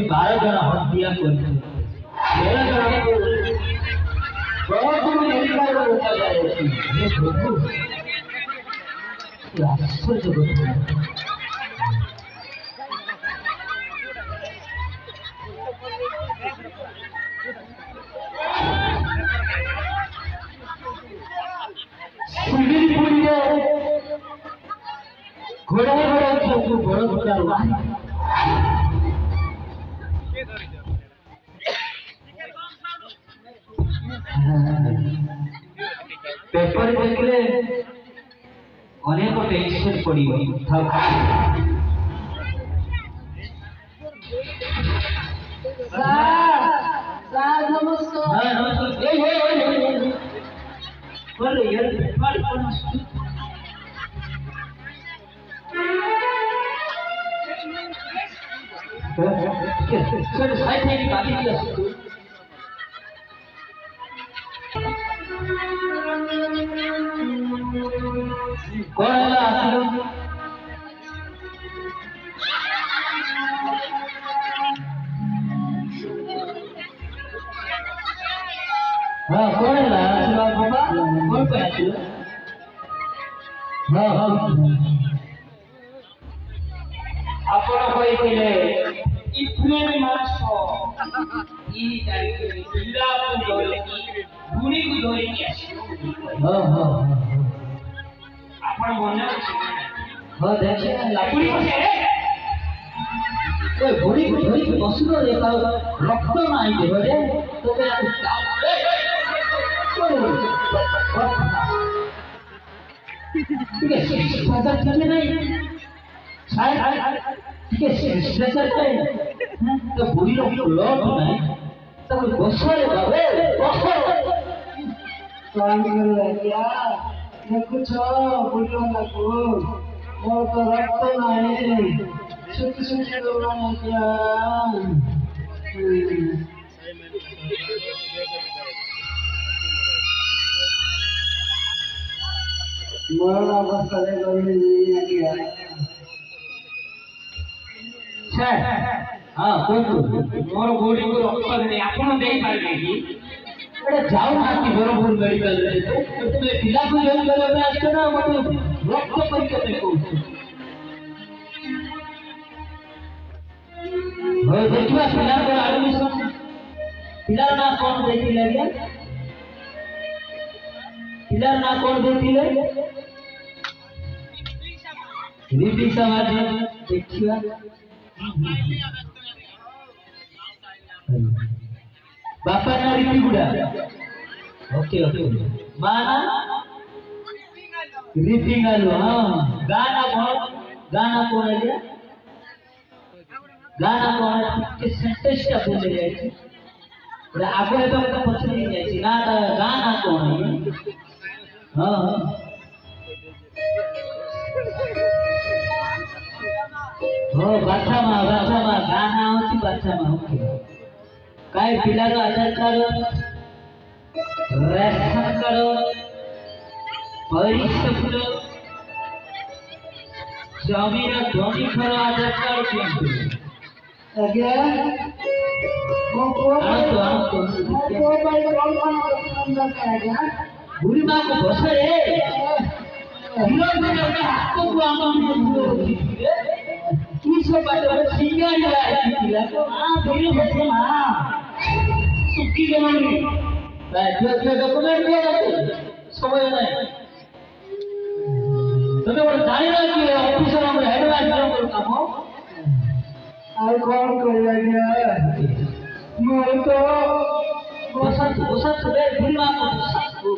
12 ଜଣ ହତ୍ୟା କରିଛନ୍ତି। 13 ଜଣଙ୍କୁ ବହୁତ ମେଡିକାଲରେ ରଖାଯାଇଛି। ହେ ପ୍ରଭୁ, କି ଆଶ୍ଚର୍ଯ୍ୟ କଥା! ଶିବିରପୁରୀରେ ଘୋଡ଼ାଇ ଘୋଡ଼ାଇ ବଡ଼ ଘୋଡ଼ା पेपर देखले अनेक टेंशन पड़ियो सार नमस्कार। बोलो यार, सर साइड में बाकी किया कौन है आसिलो? हाँ कौन है आसिलो बाबा? कौन पे आसिलो? हाँ हाँ ଆପଣ କହିଥିଲେ ଇପ୍ରେଲ ମାସ ଏହି ତାରିଖରେ ପିଲାକୁ ଧରିକି ବୁଢ଼ୀକୁ ଧରିକି ଆସିବ। ହଁ ହଁ ଆପଣ ମନେ ଅଛି? ହଁ ଦେଖେ ଲାଗୁଡ଼ି ବସେ ଏ ବୁଢ଼ୀକୁ ଧରିକି ବସିବ ଦେଖାଉ ରକ୍ତ ନାହିଁ ଦେହରେ ତବେ ଟିକେ ଶିକ୍ଷା ଟିକେ ନାହିଁ ଟିକେ ଶିଷ୍ଟାଚାର ଥାଏ ତ ବୁଢ଼ୀର ବ୍ଲଡ୍ ନାହିଁ ତାକୁ ବସରେ ଭାବେ ବସ ଆଜ୍ଞା ଦେଖୁଛ ବୁଲିବାକୁ ମୋର ତ ରକ୍ତ ନାହିଁ ଶୁଖି ଶୁଖି ଗଲାଣି ଆଜ୍ଞା। ମରଣ ଅବସ୍ଥାରେ ରହିଲି ଆଜ୍ଞା। हाँ कुहतु मोर बॉडी को रक्त नहीं आपण दे पारे कि एटा जाऊ नाती बरपुर मेडिकल रे तुमे पिला को जॉइन करे में आछो ना मते रक्त परीक्षा पे कहू होय देखिबा पिला को एडमिशन पिला ना कोन देखिले रे पिला ना कोन देखिले रिपी समाज देखिबा बापा ना रिपी गुड़ा ओके ओके माना रिपी गालू हाँ गाना कौन है गाना कौन है के सेंटेंस का बोले जाए और आगे तो मतलब पछले नहीं जाए ना गाना कौन है हाँ हो बाछा माँ गाना होती बाछा माँ ओके काय पिला रो आधार कार्ड रेशन कार्ड परीक्षा फुलो जमीन धनी घर आधार कार्ड दियंतु आज्ञा मो को भाई कौन दरकार आज्ञा बुढ़ी माँ को बसे रे हिरो को हाथ को आम किसो बाटे सिंगारी आई पिला तो हां बुढ़ी बसे मां सुखी गमनी जो डॉक्यूमेंट दिया जाते समय नहीं तबे वो जाने ना कि ऑफिसर हम हेड वाइज काम और कौन करेगा मैं तो बसंत बे बुढ़ी मां को